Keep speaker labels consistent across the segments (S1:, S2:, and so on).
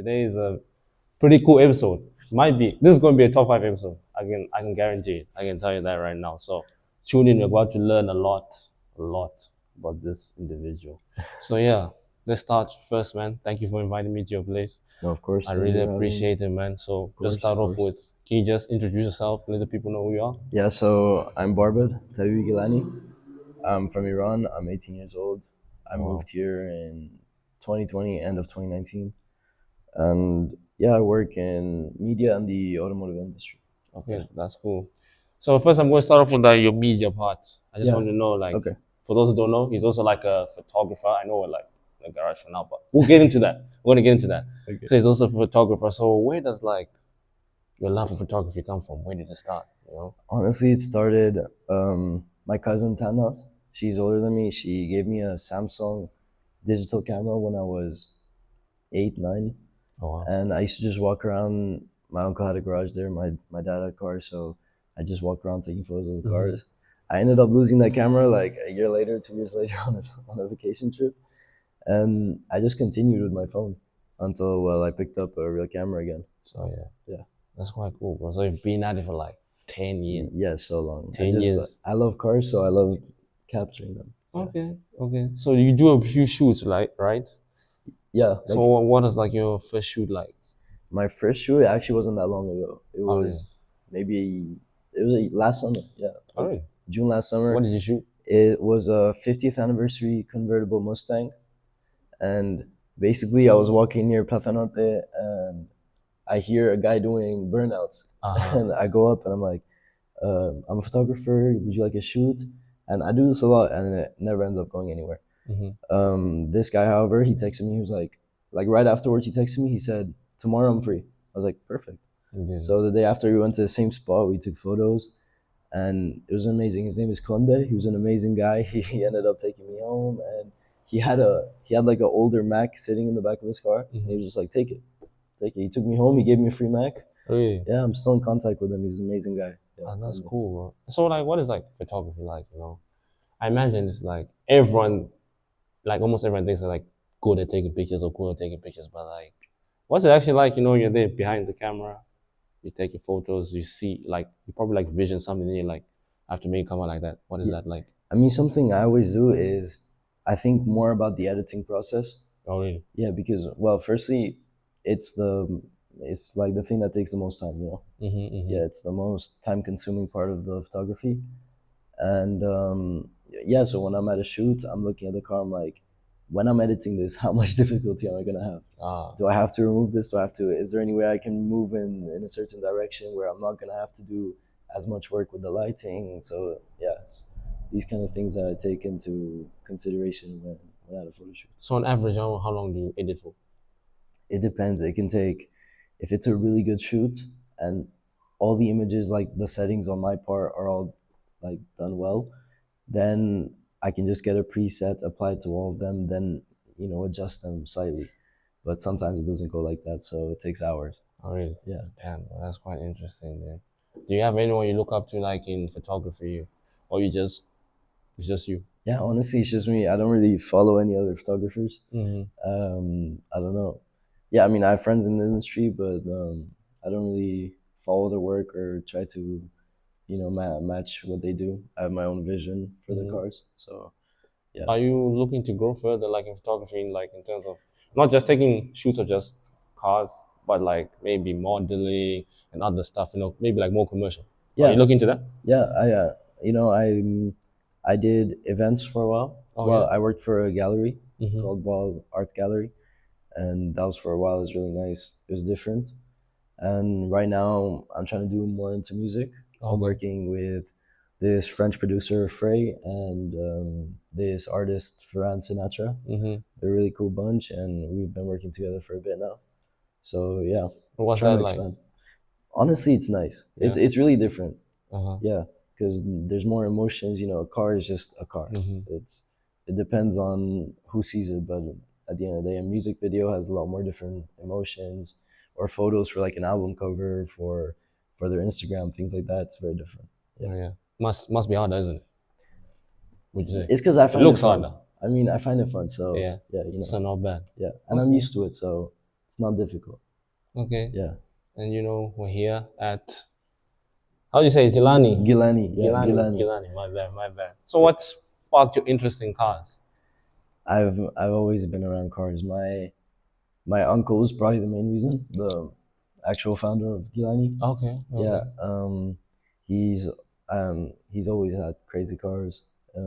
S1: Today is a pretty cool episode. Might be. This is going to be a top 5 episode. I can guarantee it. I can tell you that right now. So tune in. We're about to learn a lot about this individual. So yeah, let's start first, man. Thank you for inviting me to your place.
S2: No, of course.
S1: I
S2: thank you
S1: really
S2: for having me.
S1: appreciate it, man. So
S2: course,
S1: just start
S2: of
S1: off
S2: course.
S1: with, can you just introduce yourself, let the people know who you are?
S2: Yeah, so I'm Barbod, Gilani. I'm from Iran. I'm 18 years old. I
S1: Wow.
S2: moved here in 2020, end of 2019. And yeah, I work in media and the automotive industry.
S1: Okay, that's cool. So first, I'm going to start off with your media part. I just
S2: Yeah,
S1: want to know, like,
S2: okay.
S1: for those who don't know, he's also like a photographer. I know we're like in a garage for now, but we'll get into that. We're gonna get into that.
S2: Okay.
S1: So he's also a photographer. So where does like your love for photography come from? Where did it start? You know?
S2: Honestly, it started, my cousin Tana, she's older than me. She gave me a Samsung digital camera when I was 8, 9.
S1: Oh wow.
S2: And I used to just walk around. My uncle had a garage there. My dad had cars, so I just walked around taking photos of the cars. I ended up losing that camera like a year later, 2 years later on a vacation trip, and I just continued with my phone until I picked up a real camera again.
S1: So
S2: Yeah.
S1: that's quite cool, bro. So you've been at it for like 10 years.
S2: Yeah, so long.
S1: 10 years.
S2: I love cars, so I love capturing them.
S1: Okay. So you do a few shoots, like, right?
S2: Yeah.
S1: So what is like your first shoot like?
S2: My first shoot actually wasn't that long ago. It was last summer. Yeah.
S1: Oh, really?
S2: June last summer.
S1: What did you shoot?
S2: It was a 50th anniversary convertible Mustang, and basically I was walking near Plaza Norte and I hear a guy doing burnouts, and I go up and I'm like, I'm a photographer. Would you like a shoot? And I do this a lot, and it never ends up going anywhere. This guy, however, he texted me. He was like right afterwards, he texted me. He said, "Tomorrow I'm free." I was like, "Perfect." So the day after, we went to the same spot. We took photos, and it was amazing. His name is Conde. He was an amazing guy. He ended up taking me home, and he had like an older Mac sitting in the back of his car. And he was just like, "Take it." He took me home. He gave me a free Mac.
S1: Really?
S2: Yeah, I'm still in contact with him. He's an amazing guy. Yeah,
S1: that's cool, bro. So like, what is like photography like? You know, I imagine it's like everyone, like almost everyone thinks they're like good at taking pictures or cool at taking pictures, but like, what's it actually like? You know, you're there behind the camera, you take your photos, you see like you probably like vision something and you like have to make it come out like that. What is that like?
S2: I mean, something I always do is I think more about the editing process.
S1: Oh really?
S2: Yeah, because well, firstly, it's like the thing that takes the most time, you know. Yeah, it's the most time-consuming part of the photography, and yeah. So when I'm at a shoot, I'm looking at the car. I'm like, when I'm editing this, how much difficulty am I gonna have? Do I have to remove this? Do I have to? Is there any way I can move in a certain direction where I'm not gonna have to do as much work with the lighting? So yeah, it's these kind of things that I take into consideration when at a photo shoot.
S1: So on average, how long do you edit for?
S2: It depends. It can take, if it's a really good shoot and all the images, like the settings on my part are all like done well, then I can just get a preset, apply it to all of them, then adjust them slightly. But sometimes it doesn't go like that, so it takes hours.
S1: Oh really?
S2: Yeah.
S1: Damn, well, that's quite interesting, man. Do you have anyone you look up to like in photography, or it's just you?
S2: Yeah, honestly, it's just me. I don't really follow any other photographers. I don't know. Yeah, I mean, I have friends in the industry, but I don't really follow their work or try to, match what they do. I have my own vision for the cars, so yeah.
S1: Are you looking to grow further, like in photography, like in terms of not just taking shoots of just cars, but like maybe modeling and other stuff? You know, maybe like more commercial.
S2: Yeah.
S1: Are you looking to that?
S2: Yeah, I did events for a while. I worked for a gallery called Ball Art Gallery, and that was for a while. It was really nice. It was different. And right now, I'm trying to do more into music. I'm working with this French producer, Frey, and this artist, Ferran Sinatra. They're a really cool bunch, and we've been working together for a bit now. So yeah,
S1: What's
S2: trying
S1: that
S2: to
S1: like?
S2: expand. Honestly, it's nice. It's really different. Yeah, because there's more emotions. A car is just a car. It depends on who sees it, but at the end of the day, a music video has a lot more different emotions, or photos for like an album cover for their Instagram, things like that. It's very different.
S1: Yeah. Must be hard, isn't it? Would you say?
S2: It's because I find
S1: it looks
S2: fun.
S1: hard.
S2: I mean, I find it fun, so
S1: Yeah.
S2: yeah,
S1: So not bad.
S2: yeah, and I'm used to it, so It's not difficult.
S1: Okay.
S2: Yeah.
S1: And we're here at, how do you say it? Gilani?
S2: Gilani, yeah,
S1: Gilani,
S2: Gilani.
S1: Gilani, my bad, my bad. So what sparked your interest in cars?
S2: I've always been around cars. My uncle is probably the main reason, the actual founder of Gilani.
S1: Okay,
S2: Yeah,
S1: okay.
S2: he's always had crazy cars. He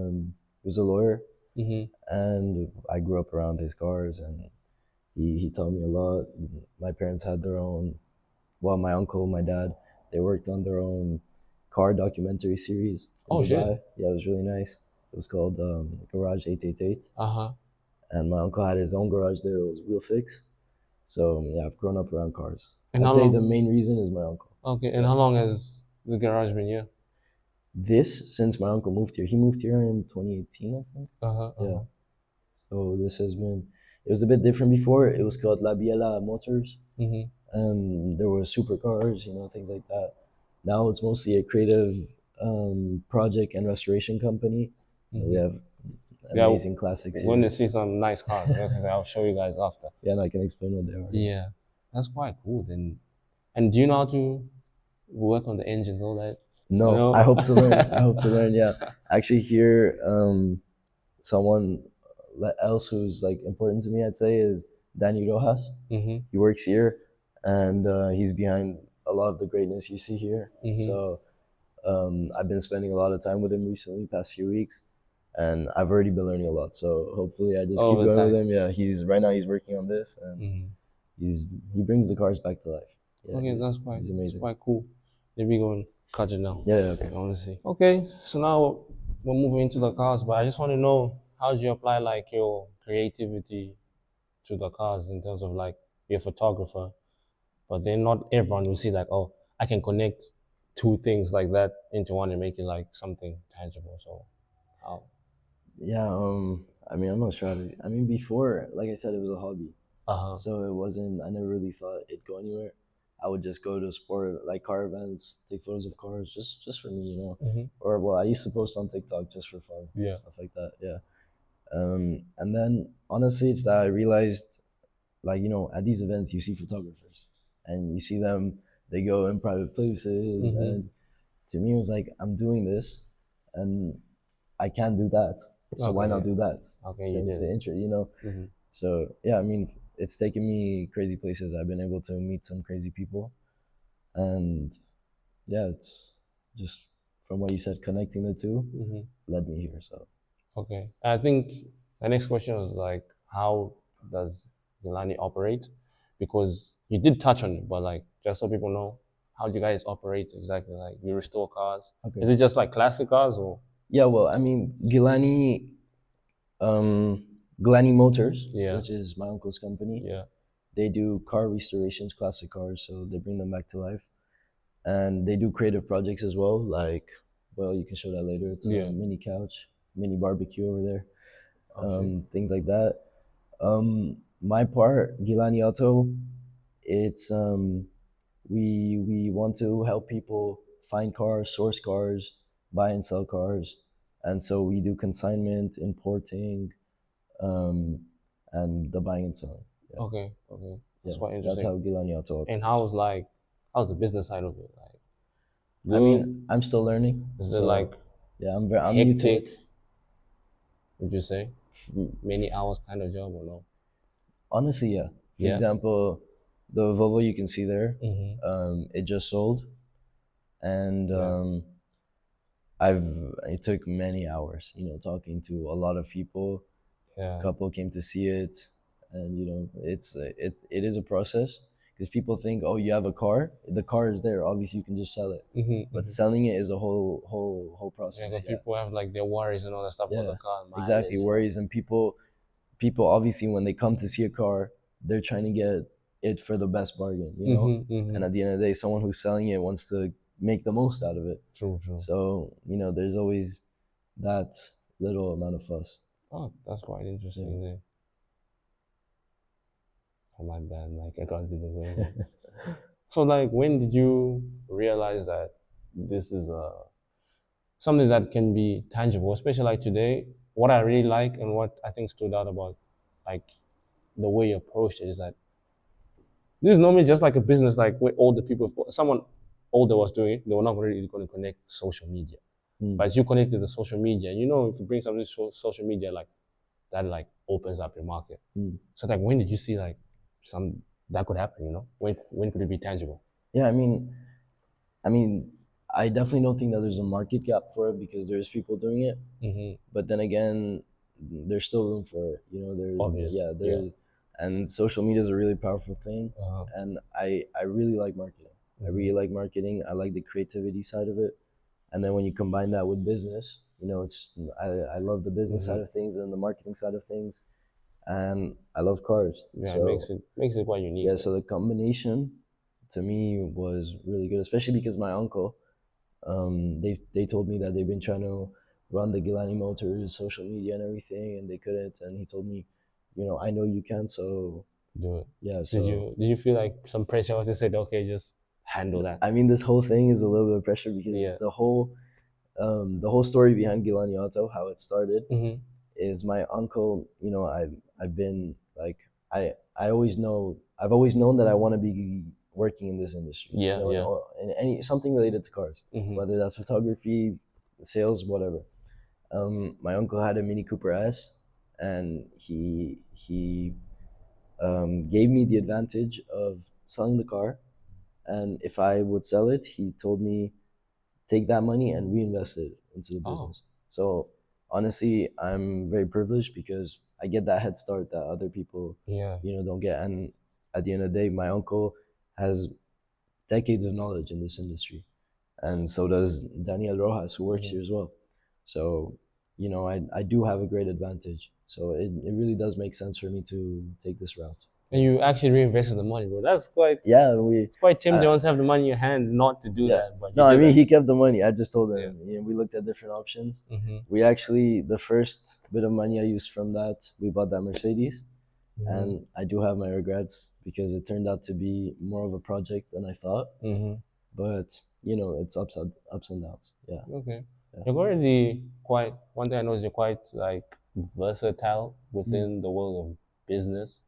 S2: was a lawyer,
S1: Mm-hmm.
S2: and I grew up around his cars, and he taught me a lot. My parents had their own. Well, my uncle, my dad, they worked on their own car documentary series in
S1: Oh, shit.
S2: Dubai. Yeah, it was really nice. It was called Garage 888,
S1: Uh-huh.
S2: and my uncle had his own garage there. It was wheel fix. So yeah, I've grown up around cars.
S1: And
S2: I'd
S1: how
S2: say the
S1: long?
S2: main reason is my uncle.
S1: Okay, and
S2: Yeah.
S1: how long has the garage been here?
S2: This since my uncle moved here. He moved here in 2018, I think.
S1: Uh-huh,
S2: Yeah.
S1: uh-huh.
S2: So this has been. It was a bit different before. It was called La Biela Motors,
S1: Mm-hmm.
S2: and there were supercars, things like that. Now it's mostly a creative project and restoration company. We
S1: Mm-hmm.
S2: have
S1: Yeah,
S2: amazing classics
S1: we're going
S2: here.
S1: to see some nice cars. I'll show you guys after.
S2: Yeah, and I can explain what they are.
S1: Yeah, that's quite cool. Then, and do you know how to work on the engines, all that?
S2: No, I hope to learn. I hope to learn. Yeah, actually, here, someone else who's like important to me, I'd say, is Danny Rojas.
S1: Mm-hmm.
S2: He works here, and he's behind a lot of the greatness you see here.
S1: Mm-hmm.
S2: So I've been spending a lot of time with him recently, past few weeks, and I've already been learning a lot. So hopefully, I just keep
S1: Over
S2: going with
S1: time.
S2: him. Yeah, he's right now he's working on this, and
S1: Mm-hmm.
S2: he brings the cars back to life. Yeah,
S1: Okay,
S2: he's
S1: that's
S2: amazing.
S1: quite cool. Let me go and cut it now.
S2: Yeah, okay.
S1: I want to see. Okay, so now we're moving into the cars, but I just want to know, how do you apply like your creativity to the cars in terms of like you're a photographer, but then not everyone will see like, oh, I can connect two things like that into one and make it like something tangible. So how?
S2: Yeah, I mean, I'm not sure. I mean, before, like I said, it was a hobby,
S1: Uh-huh.
S2: so it wasn't. I never really thought it'd go anywhere. I would just go to sport like car events, take photos of cars, just for me,
S1: Mm-hmm.
S2: Or well, I used to post on TikTok just for fun,
S1: Yeah.
S2: stuff like that. Yeah. And then honestly, it's that I realized, like at these events, you see photographers, and you see them. They go in private places,
S1: Mm-hmm.
S2: and to me, it was like I'm doing this, and I can't do that. So why
S1: Okay,
S2: not
S1: yeah.
S2: do that?
S1: Okay, you
S2: Since
S1: did
S2: the
S1: it.
S2: intro.
S1: Mm-hmm.
S2: So yeah, I mean, it's taken me crazy places. I've been able to meet some crazy people, and yeah, it's just from what you said, connecting the 2
S1: Mm-hmm.
S2: led me here. So
S1: Okay. I think the next question was like, how does Gilani operate? Because you did touch on it, but like, just so people know, how do you guys operate exactly? Like, you restore cars? Is
S2: okay,
S1: it just like classic cars or?
S2: yeah. Well, I mean, um, Gilani Motors,
S1: Yeah,
S2: which is my uncle's company,
S1: yeah.
S2: they do car restorations, classic cars, so they bring them back to life, and they do creative projects as well. Like, well, you can show that later. It's
S1: Yeah.
S2: a mini couch, mini barbecue over there,
S1: Oh, shit.
S2: things like that. My part, Gilani Auto, it's we want to help people find cars, source cars, buy and sell cars, and so we do consignment, importing, um, and the buying and selling. Yeah,
S1: Okay, okay. That's
S2: yeah,
S1: quite
S2: that's
S1: interesting.
S2: how Gilani Auto
S1: And
S2: operates.
S1: how's the business side of it? Like,
S2: I
S1: good?
S2: mean, I'm still learning,
S1: Is it
S2: so
S1: like
S2: yeah, I'm new to
S1: hectic,
S2: it.
S1: would you say? Many hours kind of job or no?
S2: Honestly, yeah. For
S1: Yeah.
S2: example, the Volvo you can see there,
S1: Mm-hmm.
S2: it just sold, and
S1: Yeah.
S2: I've it took many hours, talking to a lot of people. A
S1: Yeah.
S2: couple came to see it, and it is a process because people think, oh, you have a car, the car is there, obviously you can just sell it,
S1: Mm-hmm.
S2: but
S1: Mm-hmm.
S2: selling it is a whole
S1: Yeah,
S2: process.
S1: because
S2: Yeah,
S1: people have like their worries and all that stuff for the
S2: yeah,
S1: car,
S2: exactly.
S1: mileage,
S2: Worries, and people obviously when they come to see a car, they're trying to get it for the best bargain.
S1: Mm-hmm, mm-hmm.
S2: And at the end of the day, someone who's selling it wants to make the most out of it.
S1: True, true.
S2: So there's always that little amount of fuss.
S1: Oh, that's quite
S2: Yeah.
S1: interesting then. Oh my bad, like I can't even go on. So like when did you realize that this is something that can be tangible, especially like today? What I really like and what I think stood out about like the way you approached it is that This is normally just like a business, like where all the people, someone older was doing it, they were not really going to connect social media. But as you connect to the social media, you know, if you bring something to social media, like that, like opens up your market. So like, when did you see like some that could happen? You know, when could it be tangible?
S2: Yeah, I mean, I definitely don't think that there's a market gap for it because there's people doing it. But then again, there's still room for it. You know,
S1: Obvious.
S2: there's, and social media is a really powerful thing. And I really like marketing. I really like marketing. I like the creativity side of it. And then when you combine that with business, you know, I love the business side of things and the marketing side of things, and I love cars.
S1: Yeah,
S2: So
S1: it makes it quite unique.
S2: yeah, so the combination to me was really good, especially because my uncle, they told me that they've been trying to run the Gilani Motors social media and everything, and they couldn't. And he told me, you know, I know you can, so
S1: Do it.
S2: yeah.
S1: Did you feel like some pressure or just said, okay, just handle that?
S2: I mean, this whole thing is a little bit of pressure because the whole story behind Gilani Auto, how it started, is my uncle. You know, I've been like I've always known that I want to be working in this industry.
S1: Yeah,
S2: you know, in any something related to cars, whether that's photography, sales, whatever. My uncle had a Mini Cooper S, and he gave me the advantage of selling the car, and if I would sell it, he told me take that money and reinvest it into the business. So honestly, I'm very privileged because I get that head start that other people, you know, don't get. And at the end of the day, my uncle has decades of knowledge in this industry, and so does Daniel Rojas, who works here as well. So, you know, I do have a great advantage. So it really does make sense for me to take this route.
S1: And you actually reinvested the money, bro. That's quite
S2: It's
S1: quite tempting once you have the money in your hand not to do that. But
S2: no, I mean,
S1: that.
S2: he kept the money. I just told him. You know, we looked at different options. We actually, the first bit of money I used from that, we bought that Mercedes, and I do have my regrets because it turned out to be more of a project than I thought. But you know, it's ups and downs. Yeah.
S1: Okay. You're already quite. One thing I know is you're quite like versatile within the world of business.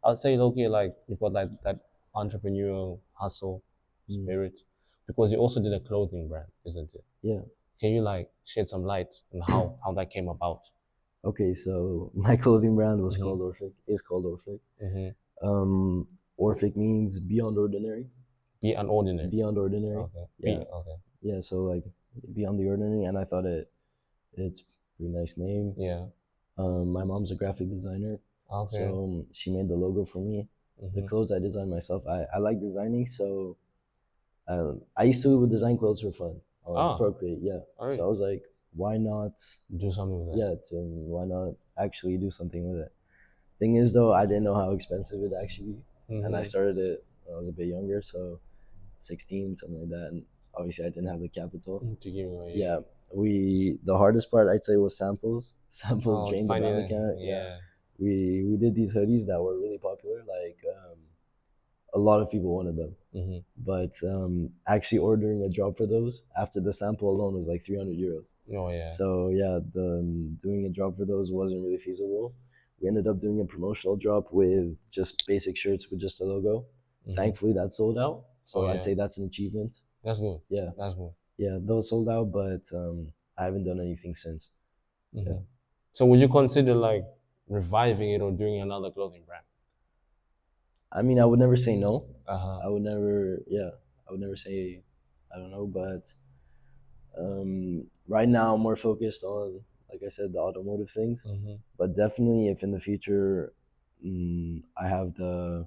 S1: I'd say, okay, like you've got like that entrepreneurial hustle spirit, because you also did a clothing brand, isn't it?
S2: Yeah.
S1: Can you like shed some light on how that came about?
S2: Okay, so my clothing brand was called Orphic. Is called Orphic. Orphic means beyond ordinary.
S1: Beyond ordinary.
S2: Beyond ordinary.
S1: Okay.
S2: Yeah.
S1: Okay.
S2: Yeah. So like beyond the ordinary, and I thought it's a pretty nice name.
S1: Yeah.
S2: My mom's a graphic designer.
S1: Okay.
S2: So she made the logo for me. The clothes I designed myself. I like designing, so I used to design clothes for fun on Procreate. Yeah. Right. So I was like, why not
S1: do something with it?
S2: Yeah. Why not actually do something with it? Thing is, though, I didn't know how expensive it actually be, and I started it when I was a bit younger, so 16, something like that. And obviously, I didn't have the capital
S1: to give away.
S2: Yeah. The hardest part I'd say was samples. Samples drained the bank account. Yeah. We did these hoodies that were really popular. Like a lot of people wanted them, but actually ordering a job for those after the sample alone was like 300 euros.
S1: Oh yeah.
S2: So yeah, doing a job for those wasn't really feasible. We ended up doing a promotional drop with just basic shirts with just a logo. Thankfully, that sold out. So I'd say that's an achievement.
S1: That's good.
S2: Yeah.
S1: That's good.
S2: Yeah, those sold out, but I haven't done anything since. Yeah.
S1: So would you consider like reviving it or doing another clothing brand?
S2: I mean, I would never say no. I would never, I would never say I don't know, but right now I'm more focused on, like I said, the automotive things. But definitely, if in the future I have the,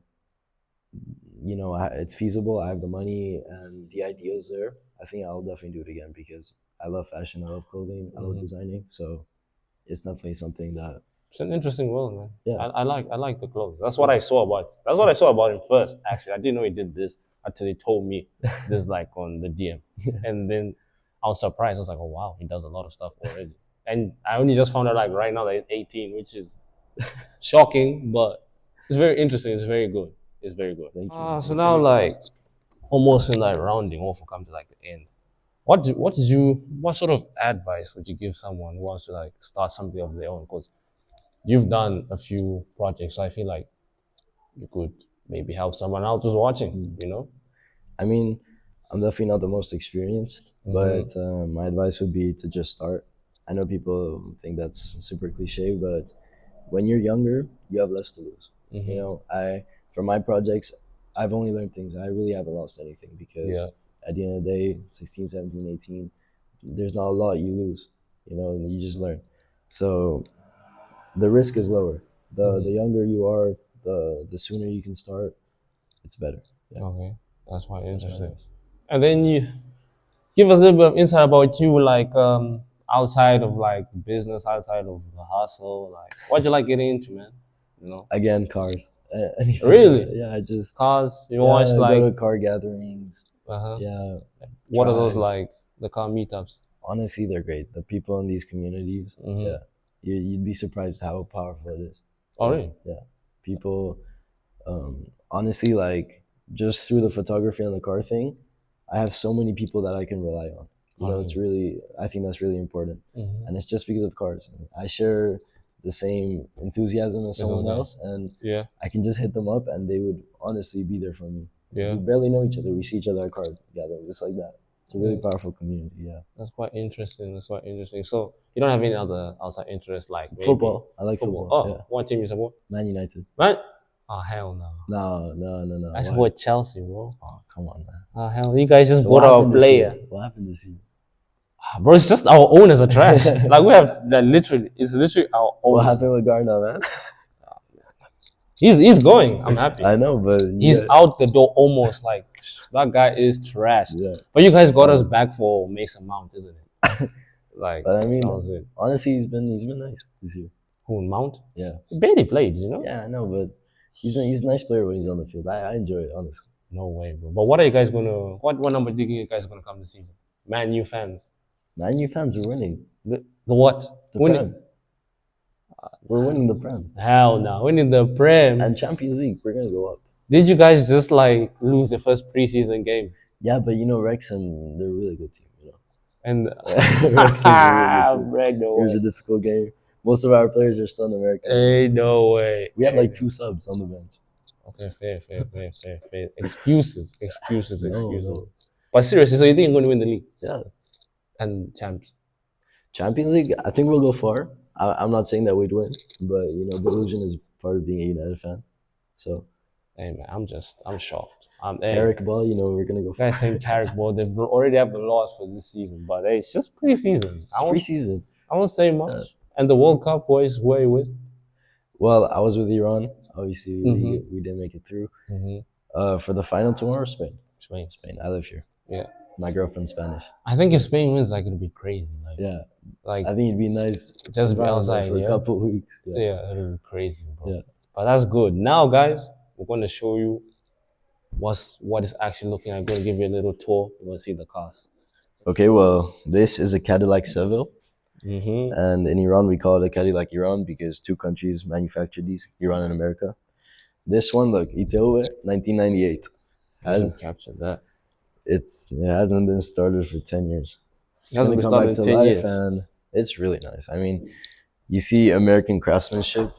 S2: you know, it's feasible, I have the money and the ideas there, I think I'll definitely do it again because I love fashion, I love clothing, I love designing. So it's definitely something that.
S1: It's an interesting world, man.
S2: Yeah.
S1: I like the clothes. That's what I saw about. That's what I saw about him first. Actually, I didn't know he did this until he told me this, like on the DM, and then I was surprised. I was like, oh wow, he does a lot of stuff already. And I only just found out like right now that he's 18, which is shocking, but it's very interesting. It's very good. It's very good.
S2: Thank you.
S1: So now like almost in like rounding off or come to like the end. What sort of advice would you give someone who wants to like start something of their own? Because you've done a few projects, so I feel like you could maybe help someone out who's watching, you know?
S2: I mean, I'm definitely not the most experienced, but my advice would be to just start. I know people think that's super cliche, but when you're younger, you have less to lose. You know, for my projects, I've only learned things. I really haven't lost anything because
S1: Yeah.
S2: at the end of the day, 16, 17, 18, there's not a lot you lose, you know, and you just learn. So the risk is lower. The younger you are, the sooner you can start, it's better. Yeah.
S1: Okay. That's quite
S2: That's my
S1: interesting.
S2: advice.
S1: And then you give us a little bit of insight about you, like outside of like business, outside of the hustle, like what you like getting into, man? You know?
S2: Again, cars. Anything.
S1: Really?
S2: Yeah, I just
S1: Cars, you watch like
S2: go to car gatherings.
S1: uh-huh.
S2: Yeah,
S1: What are those
S2: drive.
S1: like the car meetups?
S2: Honestly, they're great. The people in these communities, yeah, you'd be surprised how powerful it is.
S1: Oh really?
S2: Yeah, people. Honestly, like just through the photography and the car thing, I have so many people that I can rely on. You know, it's really. I think that's really important, and it's just because of cars. I share the same enthusiasm as someone else, and
S1: Yeah.
S2: I can just hit them up, and they would honestly be there for me.
S1: Yeah.
S2: We barely know each other. We see each other at car gatherings, just like that. It's a really powerful community. Yeah.
S1: That's quite interesting. That's quite interesting. So you don't have any other outside interests like maybe
S2: Football. I like
S1: football?
S2: football.
S1: Oh,
S2: Yeah.
S1: what team you support?
S2: Man United.
S1: Man? Oh hell no.
S2: No.
S1: I
S2: Why?
S1: support Chelsea, bro.
S2: Oh, come on, man.
S1: Oh hell, you guys just
S2: So
S1: bought
S2: what
S1: our
S2: happened this
S1: player.
S2: year? What happened this year?
S1: Bro, it's just our owners are trash. Like we have that literally, it's literally our
S2: What
S1: owners.
S2: happened with Gardner, man?
S1: He's going. I'm happy.
S2: I know, but
S1: He's out the door almost. Like that guy is trash.
S2: Yeah.
S1: But you guys got us back for Mason Mount, isn't it? Like
S2: But I mean,
S1: that was it.
S2: honestly, he's been nice this year.
S1: Who Mount?
S2: Yeah.
S1: He barely played, you know?
S2: Yeah, I know, but he's a nice player when he's on the field. I enjoy it, honestly.
S1: No way, bro. But what are you guys gonna? What number do you think you guys are gonna come this season? Man U fans.
S2: Man U fans are winning.
S1: The what?
S2: The
S1: Winning?
S2: Prem. We're winning the Prem.
S1: Hell no. Winning the Prem.
S2: And Champions League, we're gonna go up.
S1: Did you guys just like lose your first preseason game?
S2: Yeah, but you know Wrexham, they're a really good team. You know.
S1: And
S2: Wrexham's a really good team.
S1: no
S2: It was
S1: way.
S2: a difficult game. Most of our players are still in America.
S1: Ain't no way.
S2: We had like 2 subs on the bench.
S1: Okay, fair. Excuses.
S2: No.
S1: But seriously, so you think you're going to win the league
S2: Yeah.
S1: and champs?
S2: Champions League, I think we'll go far. I'm not saying that we'd win, but you know, delusion is part of being a United fan. So,
S1: Hey man, I'm shocked.
S2: Carrick ball, you know, we're gonna go far.
S1: Guys saying Carrick ball, they've already have the loss for this season, but hey, it's just preseason.
S2: It's preseason.
S1: I won't say much. And the World Cup, boys, who are you with?
S2: Well, I was with Iran. Obviously, we didn't make it through. For the final tomorrow, Spain.
S1: Spain.
S2: I live here.
S1: Yeah.
S2: My girlfriend's Spanish.
S1: I think if Spain wins, like it'll be crazy. Like,
S2: Yeah.
S1: like
S2: I think it'd be nice
S1: just be
S2: around
S1: outside
S2: for a couple of weeks.
S1: Yeah, it'll be crazy, bro.
S2: Yeah.
S1: But that's good. Now, guys, we're gonna show you what is actually looking like. I'm gonna give you a little tour. You're gonna see the cars.
S2: Okay, well, this is a Cadillac Seville. And in Iran, we call it a Cadillac Iran because 2 countries manufactured these, Iran and America. This one, look, Iteowe, 1998.
S1: Hasn't captured that.
S2: It hasn't been started for 10 years.
S1: It hasn't been started in 10 years.
S2: And it's really nice. I mean, you see American craftsmanship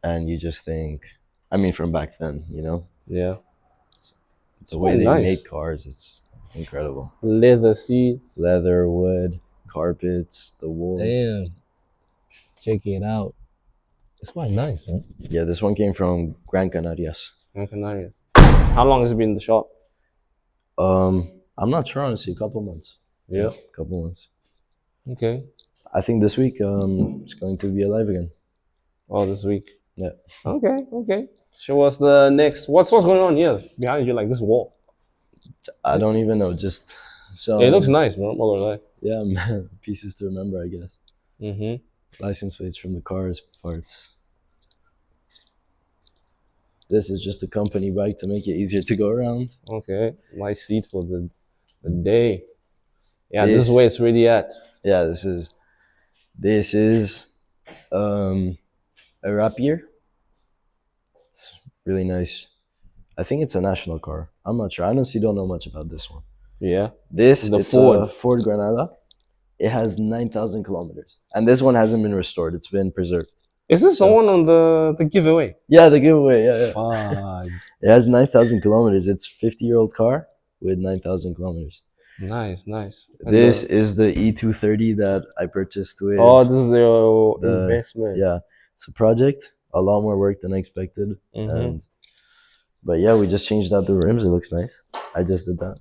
S2: and you just think, I mean, from back then, you know?
S1: Yeah.
S2: The way they made cars, it's incredible.
S1: Leather seats.
S2: Leather, wood, carpets, the wool.
S1: Damn. Check it out. It's quite nice, man.
S2: Yeah, this one came from Gran Canarias.
S1: Gran Canarias. How long has it been in the shop?
S2: I'm not sure, honestly. A couple months.
S1: Yeah.
S2: A couple months.
S1: Okay.
S2: I think this week it's going to be alive again.
S1: Oh, this week.
S2: Yeah.
S1: Okay. Show us the next. What's going on here behind you, like this wall?
S2: I don't even know. Just so.
S1: It looks nice, bro. I'm not gonna lie.
S2: Yeah, man. Pieces to remember, I guess. License plates from the cars, parts. This is just a company bike to make it easier to go around.
S1: Okay. Nice seat for the day. Yeah, this is where it's really at.
S2: Yeah, this is a Rapier. It's really nice. I think it's a national car. I'm not sure. I honestly don't know much about this one.
S1: Yeah.
S2: It's a Ford Granada. It has 9,000 kilometers. And this one hasn't been restored. It's been preserved.
S1: Is this the
S2: So-
S1: one on the giveaway?
S2: Yeah, the giveaway. Yeah, yeah.
S1: Fuck.
S2: It has 9,000 kilometers. It's 50-year-old car with 9,000 kilometers.
S1: Nice, nice. And
S2: This is the E230 that I purchased with.
S1: oh, this is the
S2: the-
S1: investment.
S2: Yeah, it's a project. A lot more work than I expected.
S1: Mhm.
S2: But yeah, we just changed out the rims. It looks nice. I just did that.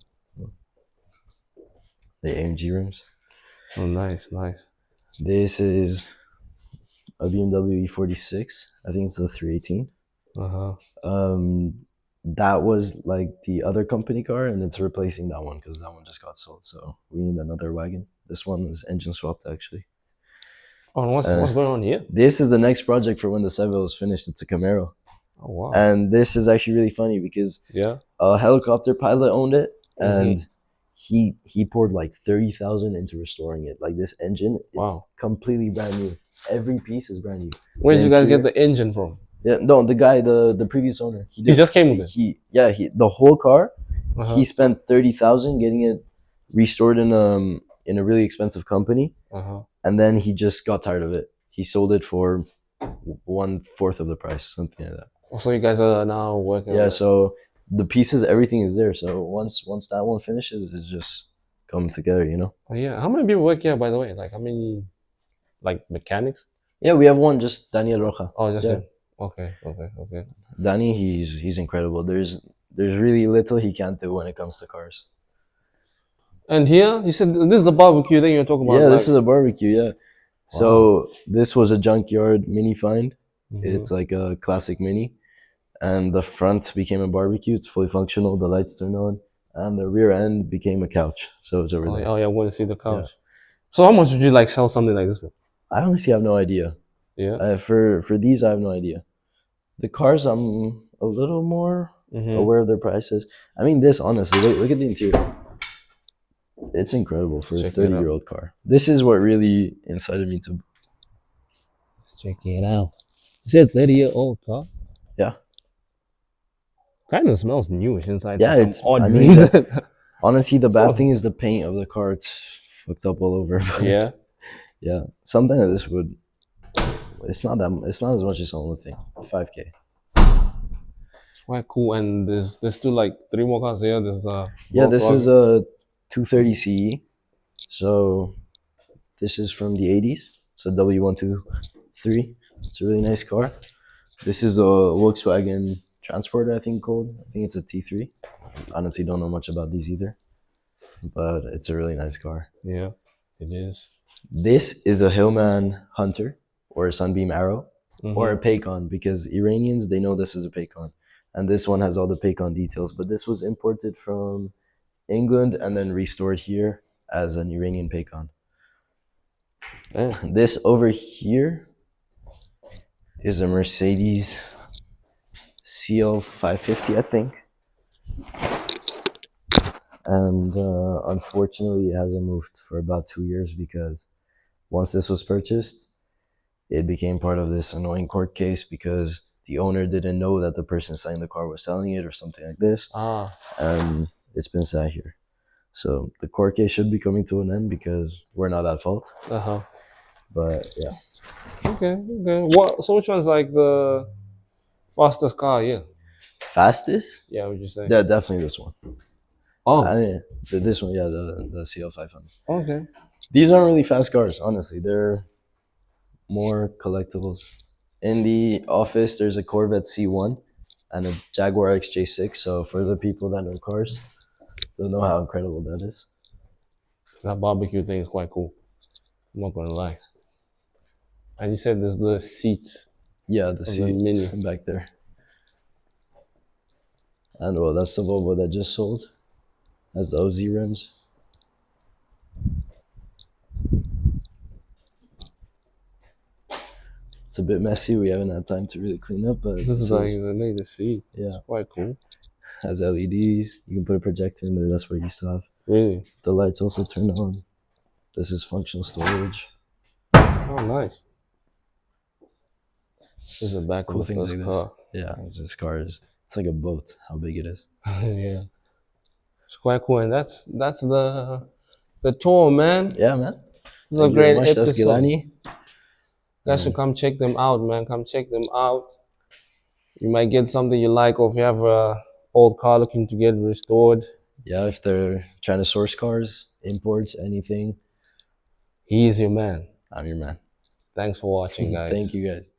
S2: The AMG rims.
S1: Oh, nice, nice.
S2: This is a BMW E46. I think it's a 318.
S1: Uh-huh.
S2: That was like the other company car, and it's replacing that one because that one just got sold. So we need another wagon. This one is engine swapped actually.
S1: Oh, and what's going on here?
S2: This is the next project for when the Seville is finished. It's a Camaro,
S1: Oh, wow.
S2: and this is actually really funny because
S1: Yeah.
S2: a helicopter pilot owned it, and
S1: Mhm.
S2: he poured like 30,000 into restoring it. Like this engine, it's
S1: Wow.
S2: completely brand new. Every piece is brand new.
S1: Where did you guys get
S2: interior-
S1: the engine from?
S2: Yeah, no, the guy, the previous owner,
S1: He just came with it.
S2: He the whole car.
S1: Uh-huh.
S2: He spent 30,000 getting it restored in a really expensive company,
S1: Uh-huh.
S2: and then he just got tired of it. He sold it for 1/4 of the price, something like that.
S1: So you guys are now working on
S2: Yeah,
S1: it.
S2: so the pieces, everything is there. So once that one finishes, it's just coming together, you know.
S1: Oh, yeah. How many people work here, by the way? Like, how many, like, mechanics?
S2: Yeah, we have one, just Daniel Roja.
S1: Oh, just
S2: Yeah.
S1: him. Okay.
S2: Danny, he's incredible. There's really little he can't do when it comes to cars.
S1: And here, you said this is the barbecue thing you're talking about.
S2: Yeah,
S1: like,
S2: this is a barbecue. Yeah. So this was a junkyard mini find.
S1: Mhm.
S2: It's like a classic mini, and the front became a barbecue. It's fully functional. The lights turn on, and the rear end became a couch. So it's over
S1: Oh,
S2: there.
S1: yeah, I want to see the couch. So how much would you like sell something like this for?
S2: I honestly have no idea.
S1: Yeah.
S2: For these, I have no idea. The cars, I'm a little more
S1: Mhm.
S2: aware of their prices. I mean, this honestly, look at the interior. It's incredible for a
S1: Check it out.
S2: 30-year-old car. This is what really incited me to.
S1: Check it out. You said 30-year-old car?
S2: Yeah.
S1: Kind of smells newish inside.
S2: Yeah,
S1: for some
S2: it's-
S1: odd
S2: I mean,
S1: reason.
S2: Honestly, the bad
S1: So-
S2: thing is the paint of the car. It's fucked up all over. but
S1: yeah.
S2: yeah. Something like this would. It's not as much as someone would think. 5K.
S1: It's quite cool. And there's still like 3 more cars here. There's
S2: Yeah, this is
S1: Volkswagen.
S2: a 230 CE. So this is from the 80s. It's a W123. It's a really nice car. This is a Volkswagen Transporter, I think called. I think it's a T3. Honestly, don't know much about these either. But it's a really nice car.
S1: Yeah, it is.
S2: This is a Hillman Hunter or a Sunbeam Arrow
S1: Mhm.
S2: or a Paycon because Iranians, they know this is a Paycon. And this one has all the Paycon details. But this was imported from England and then restored here as an Iranian Paycon.
S1: Damn.
S2: This over here is a Mercedes CL 550, I think. And unfortunately, it hasn't moved for about 2 years because once this was purchased, it became part of this annoying court case because the owner didn't know that the person selling the car was selling it or something like this. And it's been sat here. So the court case should be coming to an end because we're not at fault.
S1: Uh-huh.
S2: But yeah.
S1: Okay. So which one's like the fastest car here?
S2: Fastest?
S1: Yeah, would you say?
S2: Yeah, definitely this one.
S1: Oh,
S2: This one, yeah, the CL 500.
S1: okay.
S2: These aren't really fast cars, honestly. They're more collectibles. In the office, there's a Corvette C1 and a Jaguar XJ6. So for the people that know cars, they'll know how incredible that is.
S1: That barbecue thing is quite cool. I'm not gonna lie. And you said there's the seats.
S2: Yeah, the
S1: Mini.
S2: seats back there. And well, that's the Volvo that just sold. Has the OZ rims. It's a bit messy. We haven't had time to really clean up, but
S1: This is like the latest seats.
S2: Yeah.
S1: It's quite cool.
S2: has LEDs. You can put a projector in there. That's what you used to have.
S1: Really?
S2: The lights also turn on. This is functional storage.
S1: Oh, nice. This is the back
S2: Cool
S1: of the
S2: things
S1: first
S2: like
S1: car.
S2: Yeah, this car is. It's like a boat. How big it is.
S1: Yeah. It's quite cool. And that's the tour, man.
S2: Yeah, man.
S1: This is a
S2: Thank you very
S1: great
S2: much. That's
S1: episode.
S2: Gilani.
S1: You guys should come check them out, man. Come check them out. You might get something you like, or if you have a old car looking to get restored.
S2: Yeah, if they're trying to source cars, imports, anything,
S1: He is your man.
S2: I'm your man.
S1: Thanks for watching, guys.
S2: Thank you guys.